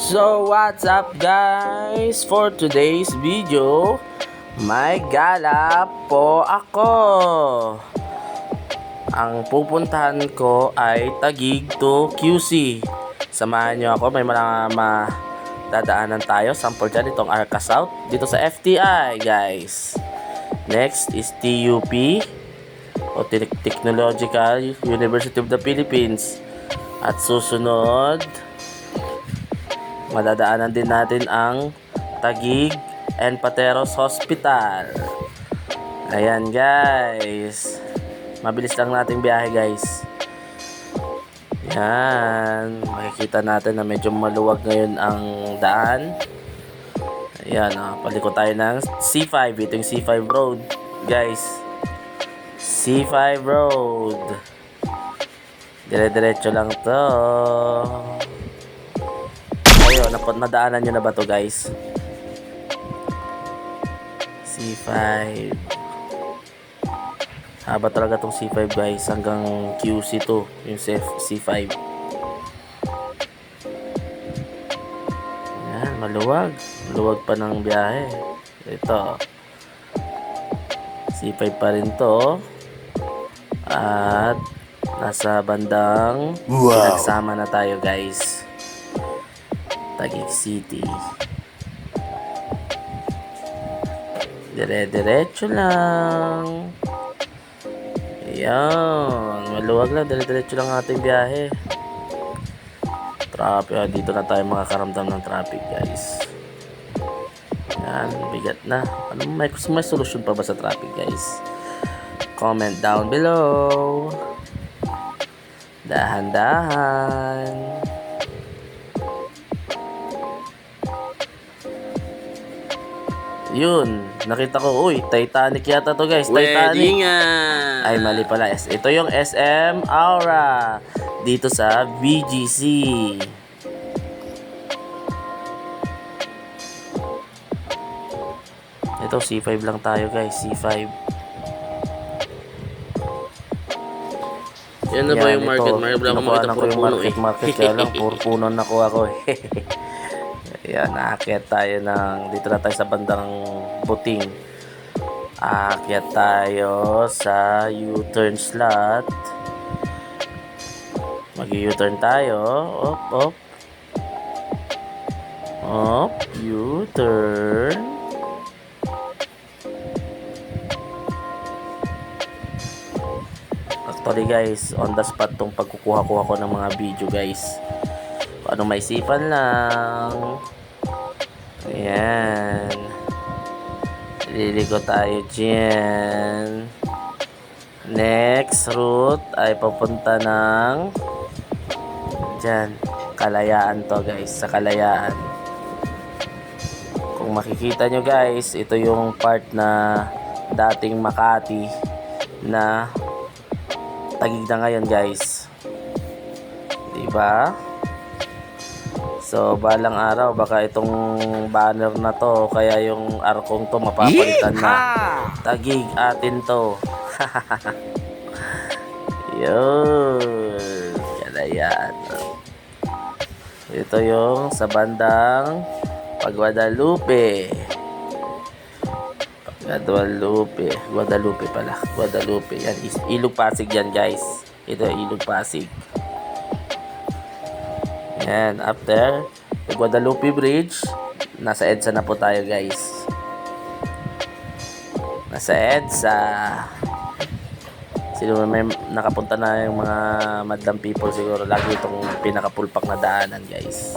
So what's up guys? For today's video, may gala po ako. Ang pupuntahan ko ay Taguig to QC. Samahan nyo ako, may mga dadaanan tayo. Sample dyan itong Arca South dito sa FTI guys. Next is TUP o Technological University of the Philippines. At susunod, madadaanan din natin ang Taguig and Pateros Hospital. Ayan guys, mabilis lang nating biyahe guys. Yan, makikita natin na medyo maluwag ngayon ang daan. Ayan, paliko tayo ng C5. Ito yung C5 road guys. C5 road, dire-diretso lang to. Ayun, nadaanan nyo na ba to guys? C5. Haba talaga tong C5 guys, hanggang QC to yung C5. Ayan, maluwag pa ng biyahe. Ito C5 pa rin to. At nasa bandang Pinagsama na tayo guys, Taguig City. Dire-diretso lang. Ayan, maluwag lang, dire-diretso lang ating biyahe. Traffic, dito na tayo makakaramdam ng traffic guys. Ayan, bigat na. Ano, may solusyon pa ba sa traffic guys? Comment down below. Dahan-dahan. Yun, nakita ko, uy, Titanic yata to guys. Titanic. Ay, mali pala. Ito yung SM Aura dito sa BGC. Ito, C5 lang tayo guys, C5. Yan na ba yung market? Wala akong makita, puro puno eh. Market kaya lang, puro puno na ko ako eh. Ayan, aakyat tayo dito na tayo sa bandang Buting. Aakyat tayo sa U-turn slot. Mag-U-turn tayo. Op. U-turn. Actually guys, on the spot tong pagkukuha-kuha ko ng mga video guys. Paano maisipan lang. Ayan, liligo tayo dyan. Next route ay papunta ng dyan, Kalayaan to guys, sa Kalayaan. Kung makikita nyo guys, ito yung part na dating Makati na Taguig na ngayon guys, diba? So balang araw baka itong banner na to, kaya yung arkong to mapapalitan na. Taguig atin to. Yun, Kalayaan. Ito yung sa bandang Guadalupe pala. Guadalupe. Yan, Ilog Pasig yan guys. Ito Ilog Pasig. Yan, after Guadalupe Bridge, nasa EDSA na po tayo guys. Nasa EDSA. Sino may nakapunta na yung mga madlang people, siguro lagi itong pinakapulpak na daanan guys.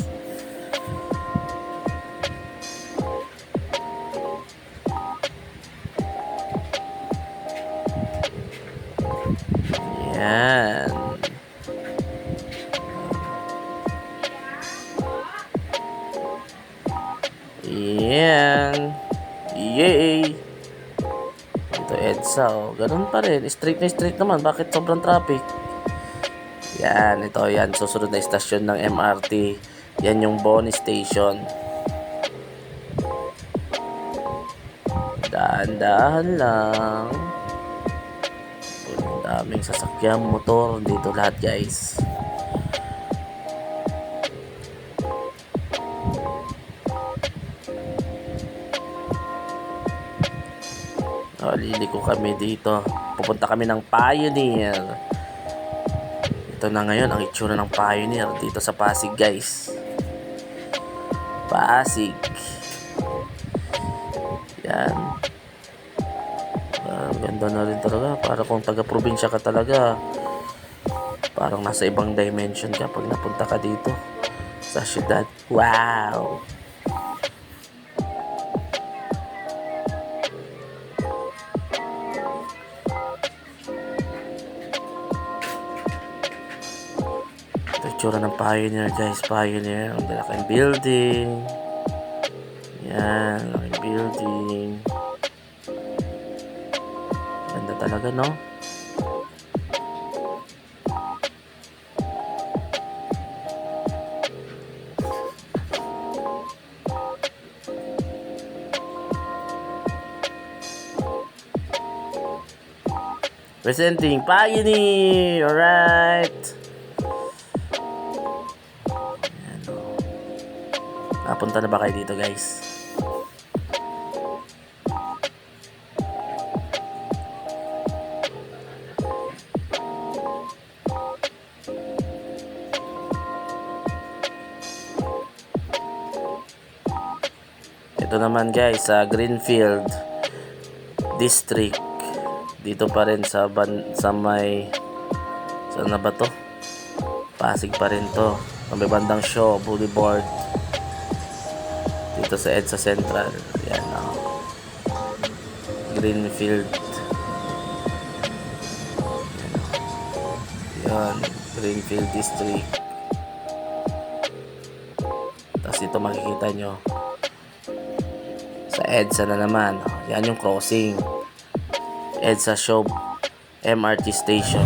Yan. Yan. Yay. Ito EDSA oh. Ganun pa rin. Straight naman. Bakit sobrang traffic? Yan. Ito yan. Susunod na istasyon ng MRT. Yan yung Boni Station. Dahan-dahan lang. Daming sasakyan, motor dito lahat guys. So, liliko kami dito. Pupunta kami ng Pioneer. Ito na ngayon ang itsura ng Pioneer dito sa Pasig, guys. Pasig. Yan. Ang ganda na rin talaga. Para kung taga-probinsya ka talaga. Parang nasa ibang dimension ka pag napunta ka dito sa syudad. Wow! Ito yung tsura ng Pioneer, guys. Pioneer. Ang laking building. Yan. Laking building. Ganda talaga, no? Presenting Pioneer! Alright! Ayan, o. Napunta na ba kayo dito, guys? Ito naman, guys, sa Greenfield District. Dito pa rin sa may saan na ba to? Pasig pa rin to. May bandang Shaw Boulevard. Dito sa EDSA Central. Yan, Greenfield. Yan, Greenfield District. Tapos ito makikita nyo sa EDSA na naman. Yan yung crossing. EDSA Shop MRT Station.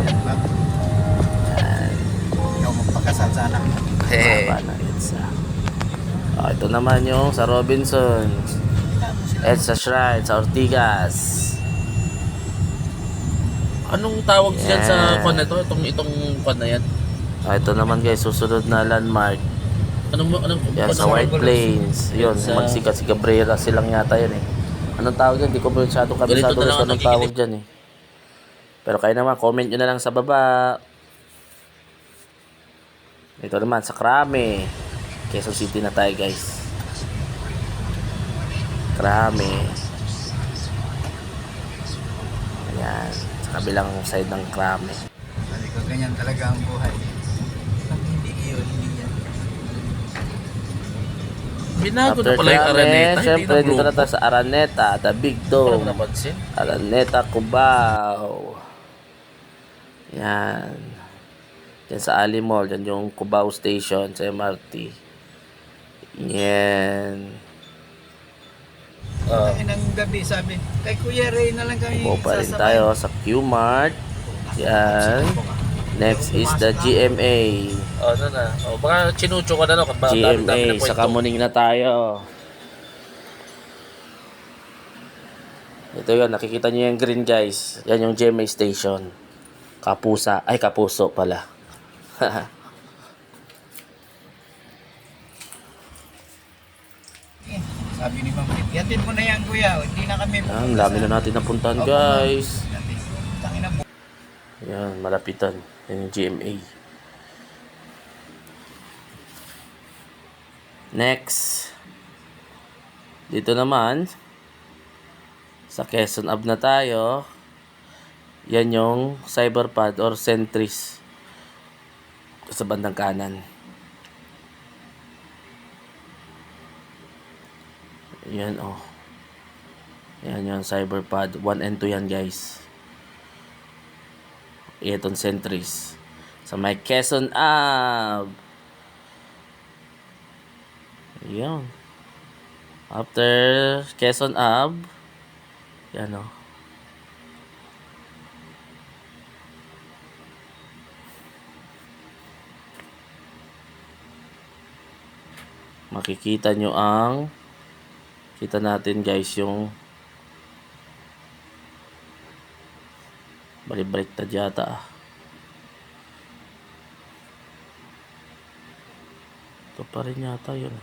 Ikaw magpakasal sana. Haba na EDSA. Ito naman yung sa Robinson. EDSA Shrine sa Ortigas. Anong tawag Yan. dyan sa kwan na to? Itong kwan na yan? Ito naman, guys, susunod na landmark. Anong Yan sa White Plains. Yun, magsikat si Cabrera silang yata yan eh. Anong tawag dyan? Di ko masyado kabisado Ganito na lang sa ang anong tawag dyan eh. Pero kayo naman, comment nyo na lang sa baba. Ito naman, sa Krame. Quezon City na tayo, guys. Krame. Ayan. Sa kabilang side ng Krame. Sabi ko, ganyan talaga ang buhay. Pag hindi iyo, hindi yan. Binago After na pala yung Krame, Araneta. syempre dito na tayo sa Araneta, the Big Parang Dome. napansin. Araneta, Cubao. Yan. Yan sa Ali Mall. Yan yung Cubao Station sa MRT. Yan. Ang inang gabi, sabi, kay Kuya Ray na lang kami Upo pa rin tayo sa Q-Mart. Yan. Next is the GMA. Ano na? Baka chinucho ka na no? GMA. Sa Kamuning na tayo. Ito yun. Nakikita nyo yung green, guys. Yan yung GMA station. Kapusa. Ay, Kapuso pala. Sabi ni Ma'am, yatid mo na yan Kuya, hindi na kami Ang dami na natin napuntahan, guys. Tangina mo. Yan, malapitan. Yan yung GMA. Next. Dito naman, sa Quezon Ave na tayo. Yan yung Cyberpad or Centris. Sa bandang kanan. Yan, oh. Yan yung Cyberpad. 1 and 2 yan, guys. Itong Centris. Sa may Quezon Ave. Yan. After Quezon Ave. Yan, oh. Makikita nyo ang kita natin, guys, yung balik-baliktad yata. Ito pa rin yata yun.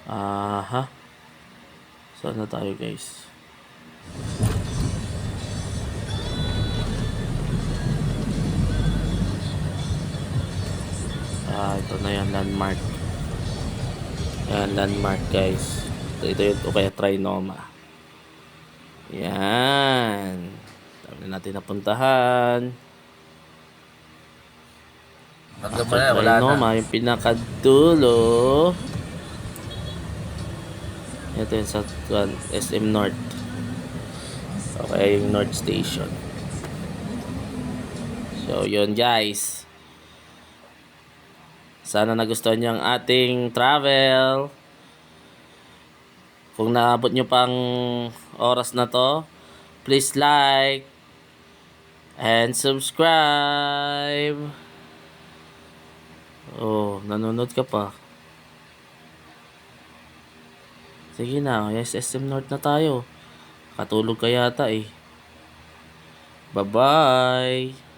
Aha. Saan na tayo, guys? Ito na yung landmark. Yan, landmark guys. Ito yung o kaya Trinoma. Yan. Dami na natin napuntahan. Hanggang Ito mo na, wala na. Trinoma, yung pinakadulo. Ito yung sa SM North. Okay, yung North Station. So, yun guys. Sana nagustuhan niyo ang ating travel. Kung naabot nyo pang oras na to, please like and subscribe. Oh, nanonood ka pa. Sige na, yes, SM North na tayo. Katulog ka yata eh. Bye-bye.